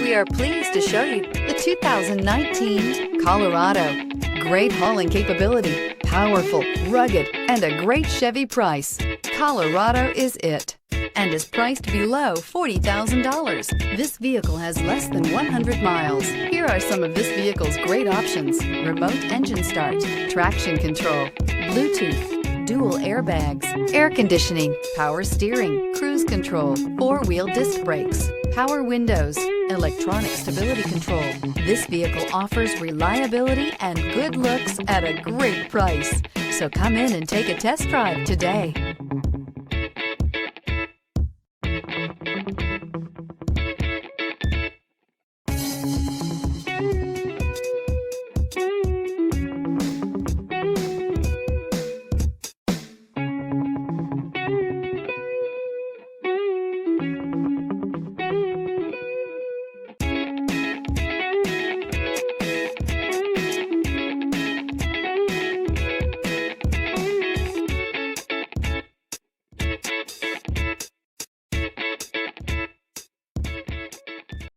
We are pleased to show you the 2019 Colorado. Great hauling capability, powerful, rugged, and a great Chevy price. Colorado is it, and is priced below $40,000. This vehicle has less than 100 miles. Here are some of this vehicle's great options: remote engine start, traction control, Bluetooth, dual airbags, air conditioning, power steering, cruise control, four-wheel disc brakes, power windows, electronic stability control. This vehicle offers reliability and good looks at a great price. So come in and take a test drive today.